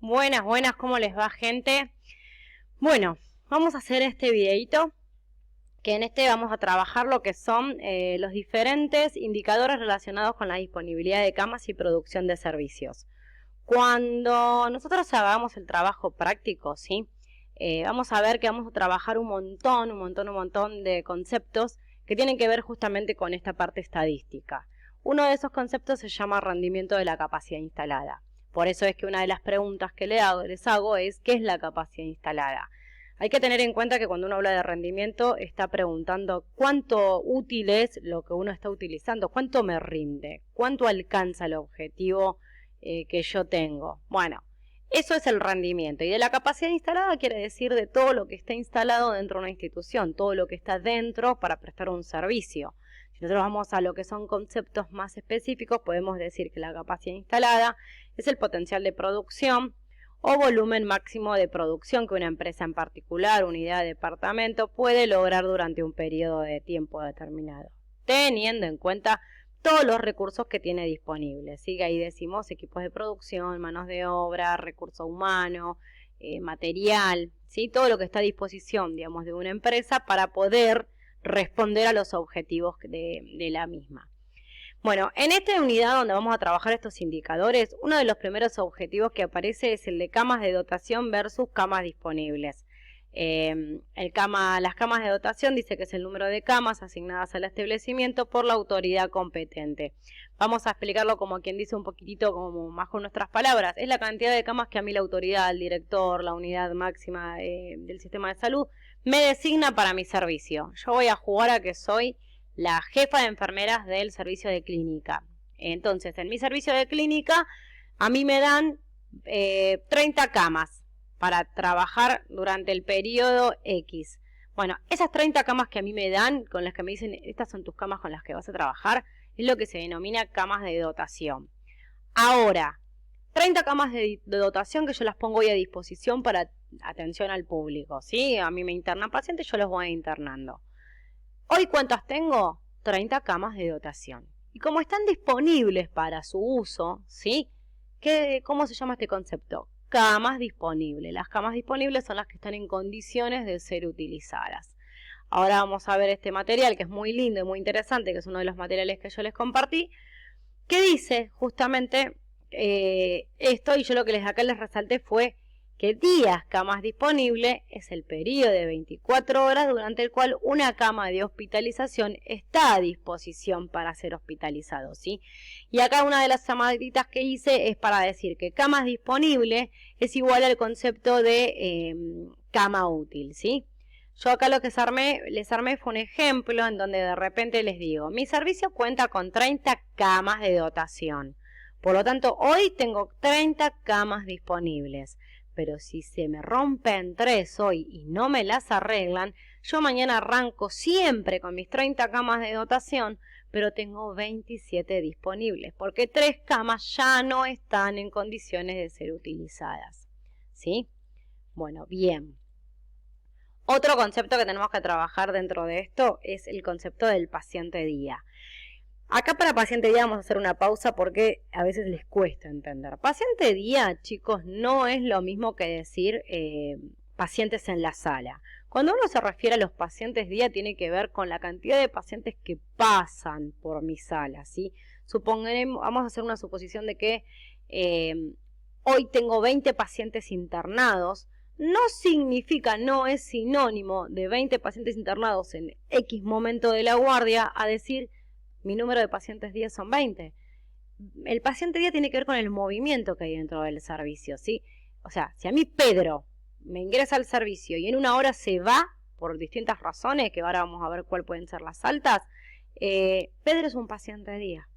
Buenas, buenas, ¿cómo les va, gente? Bueno, vamos a hacer este videito, que en este vamos a trabajar lo que son los diferentes indicadores relacionados con la disponibilidad de camas y producción de servicios. Cuando nosotros hagamos el trabajo práctico, ¿sí? Vamos a ver que vamos a trabajar un montón de conceptos que tienen que ver justamente con esta parte estadística. Uno de esos conceptos se llama rendimiento de la capacidad instalada. Por eso es que una de las preguntas que les hago es ¿qué es la capacidad instalada? Hay que tener en cuenta que cuando uno habla de rendimiento está preguntando cuánto útil es lo que uno está utilizando, cuánto me rinde, cuánto alcanza el objetivo que yo tengo. Bueno, eso es el rendimiento. Y de la capacidad instalada quiere decir de todo lo que está instalado dentro de una institución, todo lo que está dentro para prestar un servicio. Si nosotros vamos a lo que son conceptos más específicos, podemos decir que la capacidad instalada es el potencial de producción o volumen máximo de producción que una empresa en particular, unidad, departamento, puede lograr durante un periodo de tiempo determinado, teniendo en cuenta todos los recursos que tiene disponibles. ¿Sí? Ahí decimos equipos de producción, manos de obra, recurso humano, material, ¿sí? Todo lo que está a disposición, digamos, de una empresa para poder responder a los objetivos de la misma. Bueno, en esta unidad donde vamos a trabajar estos indicadores, uno de los primeros objetivos que aparece es el de camas de dotación versus camas disponibles. Las camas de dotación dice que es el número de camas asignadas al establecimiento por la autoridad competente. Vamos a explicarlo como quien dice un poquitito como más con nuestras palabras. Es la cantidad de camas que a mí la autoridad, el director, la unidad máxima del sistema de salud me designa para mi servicio. Yo voy a jugar a que soy la jefa de enfermeras del servicio de clínica. Entonces, en mi servicio de clínica, a mí me dan 30 camas para trabajar durante el periodo X. Bueno, esas 30 camas que a mí me dan, con las que me dicen, estas son tus camas con las que vas a trabajar, es lo que se denomina camas de dotación. Ahora, 30 camas de dotación que yo las pongo hoy a disposición para atención al público, ¿sí? A mí me internan pacientes, yo los voy internando. Hoy, ¿cuántas tengo? 30 camas de dotación. Y como están disponibles para su uso, ¿sí? ¿Cómo se llama este concepto? Camas disponibles. Las camas disponibles son las que están en condiciones de ser utilizadas. Ahora vamos a ver este material que es muy lindo y muy interesante, que es uno de los materiales que yo les compartí, que dice justamente esto, y yo lo que acá les resalté fue que días camas disponible es el periodo de 24 horas durante el cual una cama de hospitalización está a disposición para ser hospitalizado, ¿sí? Y acá una de las llamaditas que hice es para decir que camas disponible es igual al concepto de cama útil, ¿sí? Yo acá lo que les armé fue un ejemplo en donde de repente les digo, mi servicio cuenta con 30 camas de dotación. Por lo tanto, hoy tengo 30 camas disponibles. Pero si se me rompen 3 hoy y no me las arreglan, yo mañana arranco siempre con mis 30 camas de dotación, pero tengo 27 disponibles, porque 3 camas ya no están en condiciones de ser utilizadas. ¿Sí? Bueno, bien. Otro concepto que tenemos que trabajar dentro de esto es el concepto del paciente día. Acá para paciente día vamos a hacer una pausa porque a veces les cuesta entender. Paciente día, chicos, no es lo mismo que decir pacientes en la sala. Cuando uno se refiere a los pacientes día, tiene que ver con la cantidad de pacientes que pasan por mi sala, ¿sí? Vamos a hacer una suposición de que hoy tengo 20 pacientes internados. No significa, no es sinónimo de 20 pacientes internados en X momento de la guardia a decir mi número de pacientes día son 20. El paciente día tiene que ver con el movimiento que hay dentro del servicio, ¿sí? O sea, si a mí Pedro me ingresa al servicio y en una hora se va, por distintas razones, que ahora vamos a ver cuáles pueden ser las altas, Pedro es un paciente día.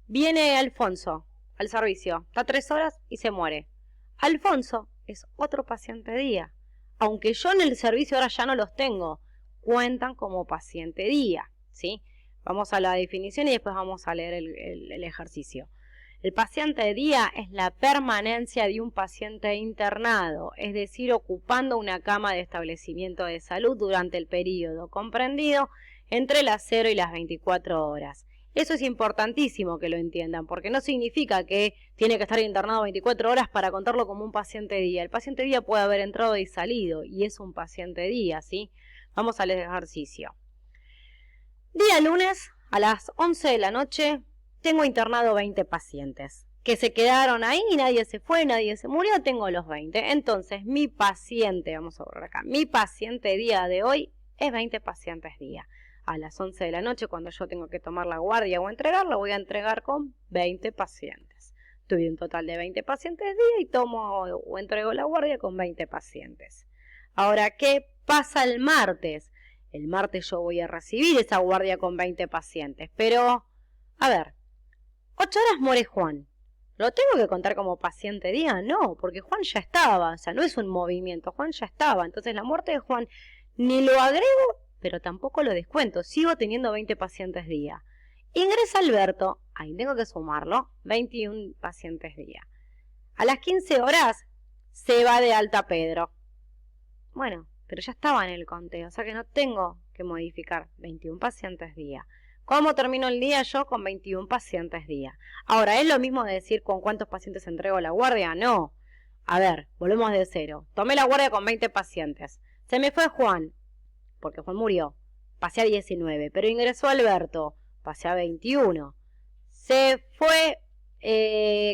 Viene Alfonso al servicio, está 3 horas y se muere. Alfonso es otro paciente día. Aunque yo en el servicio ahora ya no los tengo, cuentan como paciente día, ¿sí? Vamos a la definición y después vamos a leer el ejercicio. El paciente día es la permanencia de un paciente internado, es decir, ocupando una cama de establecimiento de salud durante el periodo comprendido entre las 0 y las 24 horas. Eso es importantísimo que lo entiendan, porque no significa que tiene que estar internado 24 horas para contarlo como un paciente día. El paciente día puede haber entrado y salido, y es un paciente día, ¿sí? Vamos al ejercicio. Día lunes, a las 11 de la noche, tengo internado 20 pacientes. Que se quedaron ahí, nadie se fue, nadie se murió, tengo los 20. Entonces, mi paciente, vamos a borrar acá, mi paciente día de hoy es 20 pacientes día. A las 11 de la noche, cuando yo tengo que tomar la guardia o entregarla, voy a entregar con 20 pacientes. Tuve un total de 20 pacientes día y tomo o entrego la guardia con 20 pacientes. Ahora, ¿qué pasa el martes? El martes yo voy a recibir esa guardia con 20 pacientes. Pero, a ver, 8 horas muere Juan. ¿Lo tengo que contar como paciente día? No, porque Juan ya estaba. O sea, no es un movimiento, Juan ya estaba. Entonces la muerte de Juan ni lo agrego, pero tampoco lo descuento. Sigo teniendo 20 pacientes día. Ingresa Alberto, ahí tengo que sumarlo, 21 pacientes día. A las 15 horas se va de alta Pedro. Bueno, pero ya estaba en el conteo, o sea que no tengo que modificar 21 pacientes día. ¿Cómo termino el día yo? Con 21 pacientes día. Ahora, ¿es lo mismo de decir con cuántos pacientes entrego la guardia? No. A ver, volvemos de cero. Tomé la guardia con 20 pacientes. Se me fue Juan, porque Juan murió. Pasé a 19, pero ingresó Alberto. Pasé a 21. Se fue,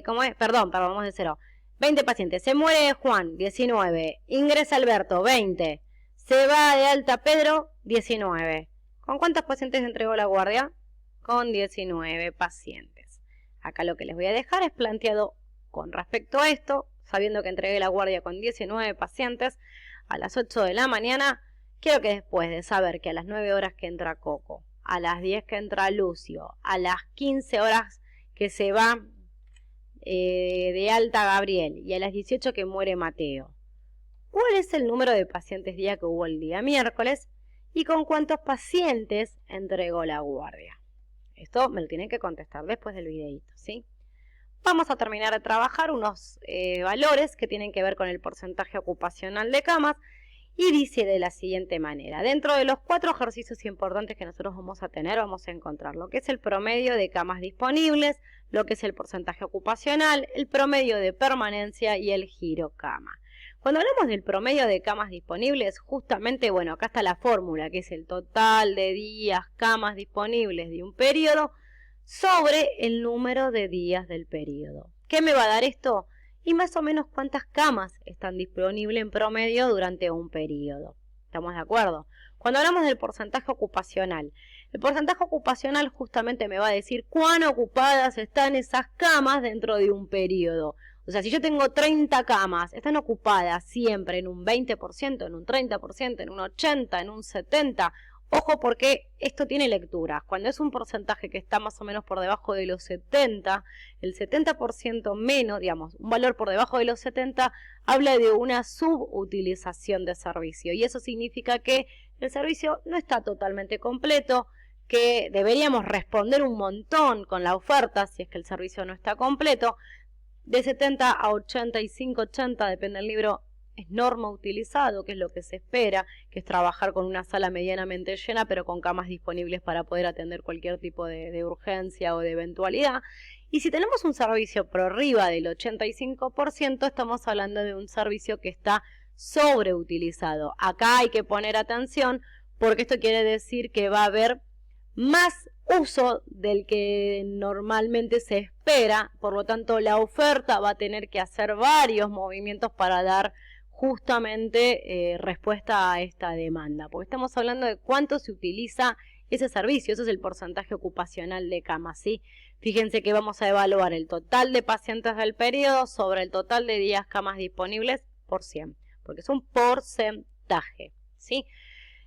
¿cómo es? Perdón, vamos de cero. 20 pacientes. Se muere Juan, 19. Ingresa Alberto, 20. Se va de alta Pedro, 19. ¿Con cuántos pacientes entregó la guardia? Con 19 pacientes. Acá lo que les voy a dejar es planteado con respecto a esto, sabiendo que entregué la guardia con 19 pacientes a las 8 de la mañana. Quiero que después de saber que a las 9 horas que entra Coco, a las 10 que entra Lucio, a las 15 horas que se va de alta Gabriel y a las 18 que muere Mateo, ¿cuál es el número de pacientes día que hubo el día miércoles y con cuántos pacientes entregó la guardia? Esto me lo tienen que contestar después del videito, ¿sí? Vamos a terminar de trabajar unos valores que tienen que ver con el porcentaje ocupacional de camas. Y dice de la siguiente manera: dentro de los 4 ejercicios importantes que nosotros vamos a tener, vamos a encontrar lo que es el promedio de camas disponibles, lo que es el porcentaje ocupacional, el promedio de permanencia y el giro cama. Cuando hablamos del promedio de camas disponibles, justamente, bueno, acá está la fórmula, que es el total de días, camas disponibles de un periodo sobre el número de días del periodo. ¿Qué me va a dar esto? Y más o menos cuántas camas están disponibles en promedio durante un periodo. ¿Estamos de acuerdo? Cuando hablamos del porcentaje ocupacional, el porcentaje ocupacional justamente me va a decir cuán ocupadas están esas camas dentro de un periodo. O sea, si yo tengo 30 camas, están ocupadas siempre en un 20%, en un 30%, en un 80%, en un 70%. Ojo, porque esto tiene lecturas. Cuando es un porcentaje que está más o menos por debajo de los 70, el 70% menos, digamos, un valor por debajo de los 70, habla de una subutilización de servicio. Y eso significa que el servicio no está totalmente completo, que deberíamos responder un montón con la oferta si es que el servicio no está completo. De 70 a 85, 80, depende del libro, es norma utilizado, que es lo que se espera, que es trabajar con una sala medianamente llena, pero con camas disponibles para poder atender cualquier tipo de urgencia o de eventualidad. Y si tenemos un servicio por arriba del 85%, estamos hablando de un servicio que está sobreutilizado. Acá hay que poner atención, porque esto quiere decir que va a haber más uso del que normalmente se espera, por lo tanto la oferta va a tener que hacer varios movimientos para dar justamente respuesta a esta demanda, porque estamos hablando de cuánto se utiliza ese servicio. Eso es el porcentaje ocupacional de camas, ¿sí? Fíjense que vamos a evaluar el total de pacientes del periodo sobre el total de días camas disponibles por 100, porque es un porcentaje, ¿sí?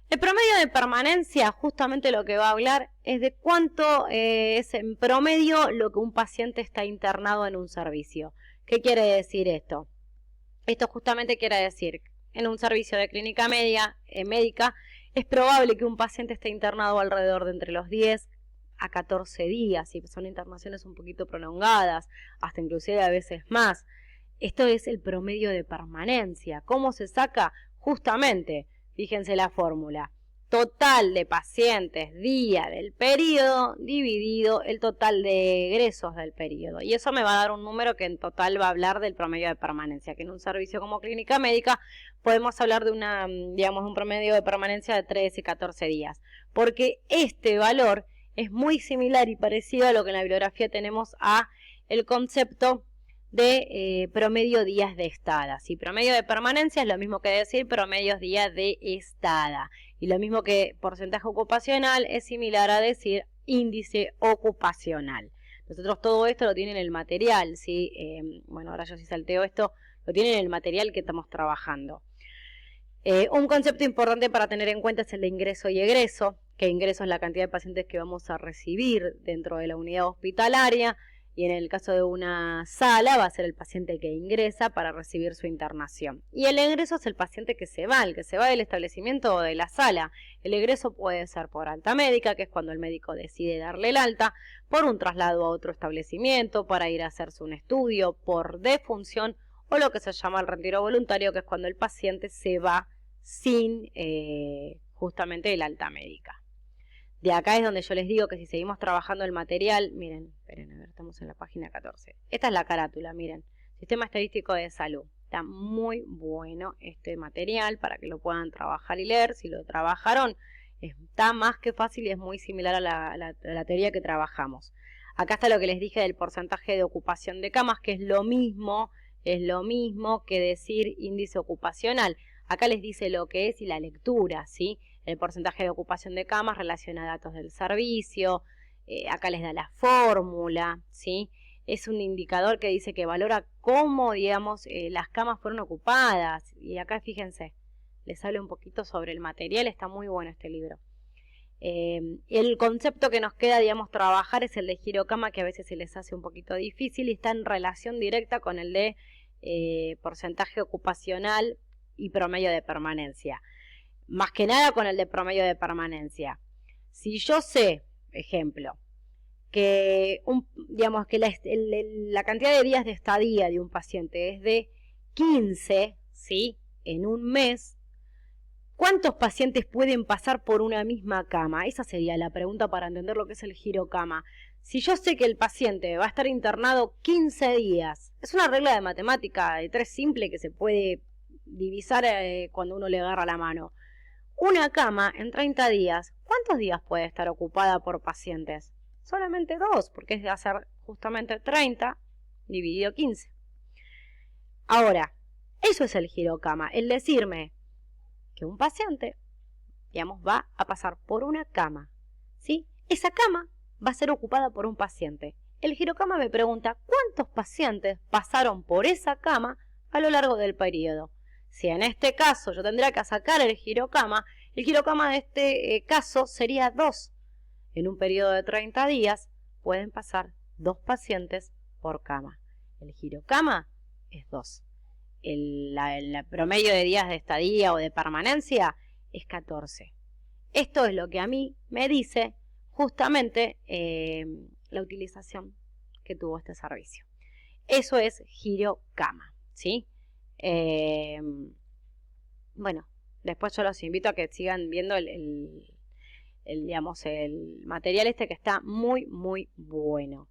El promedio de permanencia, justamente lo que va a hablar es de cuánto es en promedio lo que un paciente está internado en un servicio. ¿Qué quiere decir esto? Esto justamente quiere decir, en un servicio de clínica médica, es probable que un paciente esté internado alrededor de entre los 10 a 14 días, y son internaciones un poquito prolongadas, hasta inclusive a veces más. Esto es el promedio de permanencia. ¿Cómo se saca? Justamente, fíjense la fórmula. total de pacientes día del periodo dividido el total de egresos del periodo. Y eso me va a dar un número que en total va a hablar del promedio de permanencia, que en un servicio como clínica médica podemos hablar de un promedio de permanencia de 13 y 14 días. Porque este valor es muy similar y parecido a lo que en la bibliografía tenemos a el concepto de promedio días de estada. ¿Sí? Promedio de permanencia es lo mismo que decir promedios días de estada. Y lo mismo que porcentaje ocupacional es similar a decir índice ocupacional. Nosotros todo esto lo tienen en el material, ¿sí? Bueno, ahora yo sí salteo esto, lo tienen en el material que estamos trabajando. Un concepto importante para tener en cuenta es el de ingreso y egreso, que ingreso es la cantidad de pacientes que vamos a recibir dentro de la unidad hospitalaria, y en el caso de una sala va a ser el paciente que ingresa para recibir su internación. Y el egreso es el paciente que se va, el que se va del establecimiento o de la sala. El egreso puede ser por alta médica, que es cuando el médico decide darle el alta, por un traslado a otro establecimiento, para ir a hacerse un estudio, por defunción, o lo que se llama el retiro voluntario, que es cuando el paciente se va sin justamente el alta médica. De acá es donde yo les digo que si seguimos trabajando el material, miren, esperen, a ver, estamos en la página 14. Esta es la carátula, miren, Sistema Estadístico de Salud. Está muy bueno este material para que lo puedan trabajar y leer. Si lo trabajaron, está más que fácil y es muy similar a la teoría que trabajamos. Acá está lo que les dije del porcentaje de ocupación de camas, que es lo mismo que decir índice ocupacional. Acá les dice lo que es y la lectura, ¿sí? El porcentaje de ocupación de camas relaciona datos del servicio, acá les da la fórmula, ¿sí? Es un indicador que dice que valora cómo, digamos, las camas fueron ocupadas. Y acá fíjense, les hablo un poquito sobre el material, está muy bueno este libro. El concepto que nos queda, digamos, trabajar es el de girocama, que a veces se les hace un poquito difícil y está en relación directa con el de porcentaje ocupacional y promedio de permanencia. Más que nada con el de promedio de permanencia. Si yo sé, ejemplo, que la cantidad de días de estadía de un paciente es de 15, ¿sí? En un mes, ¿cuántos pacientes pueden pasar por una misma cama? Esa sería la pregunta para entender lo que es el girocama. Si yo sé que el paciente va a estar internado 15 días, es una regla de matemática de 3 simple que se puede divisar cuando uno le agarra la mano. Una cama en 30 días, ¿cuántos días puede estar ocupada por pacientes? Solamente 2, porque es de hacer justamente 30 dividido 15. Ahora, eso es el girocama, el decirme que un paciente, digamos, va a pasar por una cama, ¿sí? Esa cama va a ser ocupada por un paciente. El girocama me pregunta cuántos pacientes pasaron por esa cama a lo largo del periodo. Si en este caso yo tendría que sacar el girocama de este caso sería 2. En un periodo de 30 días pueden pasar 2 pacientes por cama. El girocama es 2. El promedio de días de estadía o de permanencia es 14. Esto es lo que a mí me dice justamente la utilización que tuvo este servicio. Eso es girocama, ¿sí? Bueno, después yo los invito a que sigan viendo el material este que está muy, muy bueno.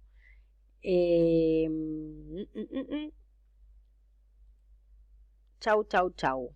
Chau, chau, chau.